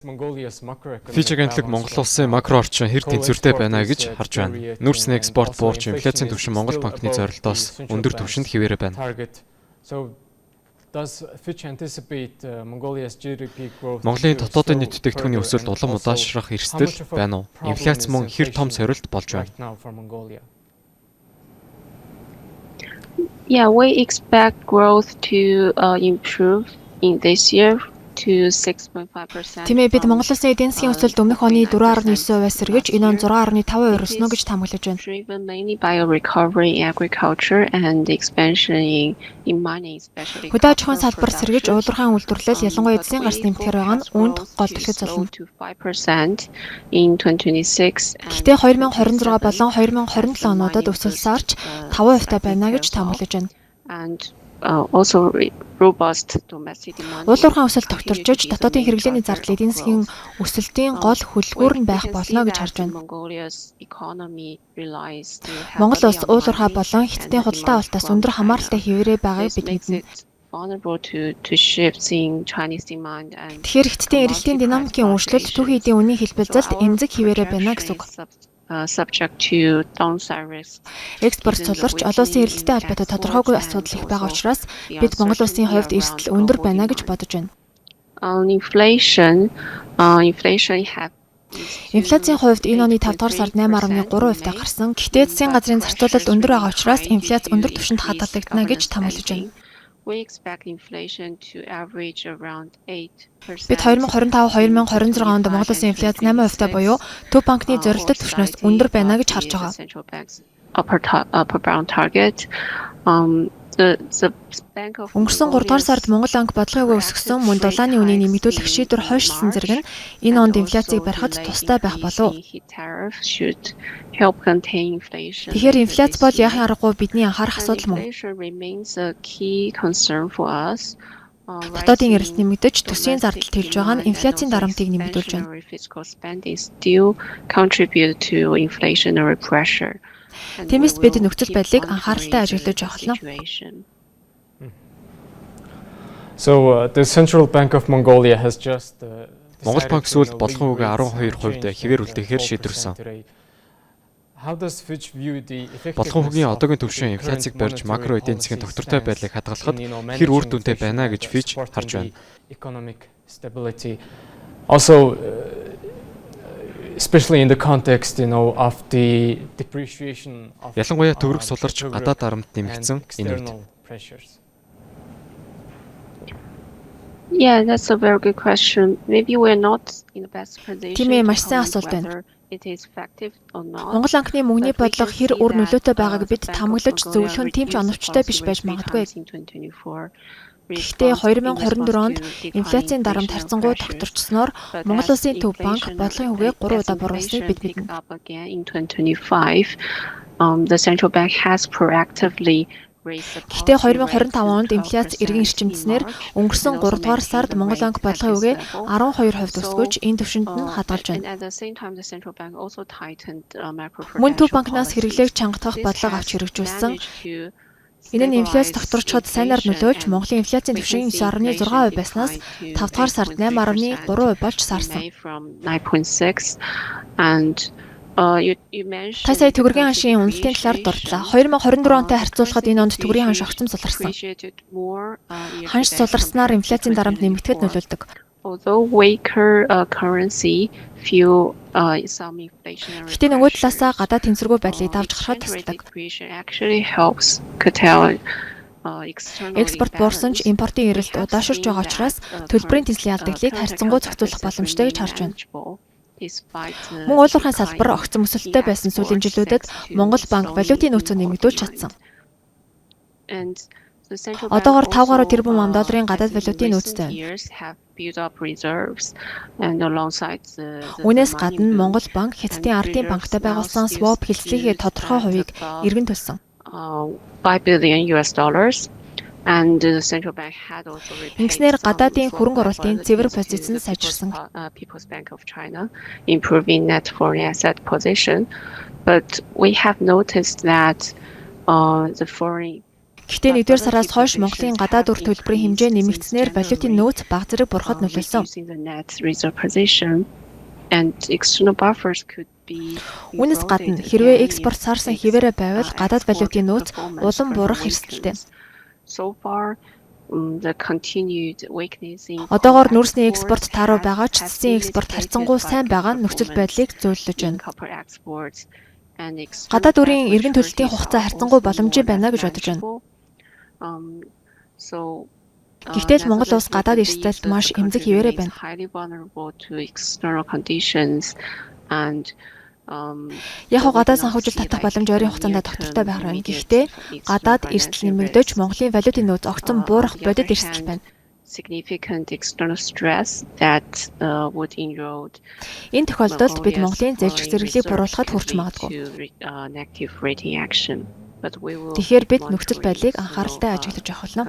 Фич агентлаг Монгол улсын макро орчин хэр тэнцвэртэй байна гэж харж байна. Нүүрсний экспорт буурч инфляцийн түвшин Монгол банкны зорилтоос өндөр түвшинд хэвээрээ байна. Монголын дотоодын нийт бүтээгдэхүүний өсөлт улам удаашрах эрсдэл байна уу? Инфляц мөн хэр том сорилт болж байна? Yeah, we expect growth to improve in this year to 6.5%. Тиймээ бид Монгол улсын эдийн засгийн өсөлт өмнөх оны 4.9%-аас сэргэж энэ он 6.5% өрснө гэж таамаглаж байна. Driven mainly by a recovery in agriculture and expansion in mining, especially. Хөдөө аж ахуйн салбар сэргэж уулуурхайн үйлдвэрлэл ялангуяа эцсийн гарс нэмэхээр байгаа нь үүнд гол түлхэж болно. In 2026. Гэхдээ 2026 болон 2027 онуудад өсөлт саарч 5% та байна гэж таамаглаж байна. And also robust domestic demand. Уулуурхайн өсөлт тогтворчж дотоодын хэрэглээний зардал эдийн засгийн өсөлтийн гол хөлбөр нь байх болно гэж харж байна. Монгол улс уулуурхай болон хятадын худалдаа авалтаас өндөр хамааралтай хэвээрээ байгааг бид мэднэ. Тэгэхээр хятадын эрэлтийн динамикийн өөрчлөлт түүхийн эдийн үнийн хэлбэлзэлд эмзэг хэвээрээ байна гэсэн үг. Subject to downside risk. Экспорт суларч олон улсын эрэлттэй холбоотой тодорхойгүй асуудал их байгаа учраас бид Монгол улсын хувьд эрсдэл өндөр байна гэж бодож байна. Inflation Инфляцийн хувьд энэ оны 5 дугаар сард 8.3% та гарсан. Гэхдээ засгийн газрын зарцуулалт өндөр байгаа учраас инфляц өндөр түвшинд хадгалагдана гэж таамаглаж байна. We expect inflation to average around 8%. Бид 2025-2026 онд Монгол улсын инфляц 8% та буюу Төв банкны зорилттой түвшнээс өндөр байна гэж харж байгаа. Upper bound target. Өнгөрсөн 3 дугаар сард Монгол банк бодлогыг өсгсөн мөн дулааны үнийн нэмэгдүүлэх шийдвэр хойшлсон зэрэг нь энэ онд инфляцийг барихад тустай байх болов. Тэгэхээр инфляц бол яахын аргагүй бидний анхаарах асуудал мөн. Дотоодын эрэлт нэмэгдэж төсвийн зардал тэлж байгаа нь инфляцийн дарамтыг нэмэгдүүлж байна. Тиймээс бид нөхцөл байдлыг анхааралтай ажиглаж явах нь. So the Central Bank of Mongolia has just Монгол банк сүүлд бодлогын үгээ 12% хэвээр үлдээхээр шийдвэрсэн. Бодлогын үгийн одоогийн түвшин инфляцийг барьж макро эдийн засгийн доктортой байдлыг хадгалахад хэр үр дүнтэй байна гэж Fitch харж байна. Also especially in the context of the depreciation of ялангуяа төгрөг суларч гадаад дарамт нэмэгдсэн энэ үед. Yeah, that's a very good question. Maybe we're not in the best position. Тиймээ маш сайн асуулт байна. Монгол банкны мөнгөний бодлого хэр үр нөлөөтэй байгааг бид таамаглаж зөвлөх нь тийм ч оновчтой биш байж магадгүй. Гэхдээ 2024 онд инфляцийн дарамт харьцангуй тогтворчсноор Монгол улсын Төв банк бодлогын үгээ 3 удаа буруулсныг бид мэднэ. The central bank has proactively. Гэхдээ 2025 онд инфляц эргэн ирчимдснээр өнгөрсөн 3 дугаар сард Монгол банк бодлогын үгээ 12% өсгөж энэ түвшинд нь хадгалж байна. Мөн Төв банкнаас хэрэглээг чангатгах бодлого авч хэрэгжүүлсэн. Энэ нь инфляц тогтворчход сайнаар нөлөөлж Монголын инфляцийн түвшин 9.6% байснаас 5 дугаар сард 8.3% болж сарсан. Та сая төгрөгийн ханшийн үнэлтийн талаар дурдлаа. 2024 онтой харьцуулахад энэ онд төгрөгийн ханш огцом суларсан. Ханш суларснаар инфляцийн дарамт нэмэгдэхэд нөлөөлдөг. Гэхдээ нөгөө талаасаа гадаад тэнцвэргүй байдлыг давж гарахад тусдаг. Экспорт буурсан ч импортын эрэлт удаашрж байгаа учраас төлбөрийн тэнцлийн алдагдлыг харьцангуй зохицуулах боломжтой гэж харж байна. Мөн уулуурхайн салбар огцом өсөлттэй байсан сүүлийн жилүүдэд Монгол банк валютын нөөцөө нэмэгдүүлж чадсан. Одоогоор 5 гаруй тэрбум $, гадаад валютын нөөцтэй байна. Үүнээс гадна Монгол банк Хятадын ардын банктай байгуулсан swap хэлцлийнхээ тодорхой хувийг эргэн төлсөн. $5 billion. And the central bank had also Ингэснээр гадаадын хөрөнгө оруулалтын цэвэр позиц нь сайжирсан. People's Bank of China improving net foreign asset position, but we have noticed that the foreign Гэхдээ 1-р сараас хойш Монголын гадаад үр төлбөрийн хэмжээ нэмэгдснээр валютын нөөц бага зэрэг бурахад нөлөөлсөн. Үүнээс гадна хэрвээ экспорт саарсан хിവэрэ байвал гадаад валютын нөөц улам бурах эрсдэлтэй. Одоогоор нүрсний экспорт тааруу байгаа ч цэцэн экспорт харьцангуй сайн байгаа нь нөхцөл байдлыг зөвлөж байна. Гадаад үрийн эргэн төлөлтийн хугацаа харьцангуй боломжтой байна гэж бодож байна. Гэхдээ л Монгол улс гадаад эрсдэлд маш эмзэг хിവэрэ байна. Яг гадаад санхүүжилт татах боломж ойрын хугацаанд тогтвортой байх нь. Гэхдээ гадаад эрсдэл нэмэгдэж Монголын валютын нөөц огцон буурах бодит эрсдэл байна. Энэ тохиолдолд бид Монголын зээлжих зэрэглэлийг буруулахад хүрч магадгүй. Тэгэхээр бид нөхцөл байдлыг анхааралтай ажиглаж явах болно.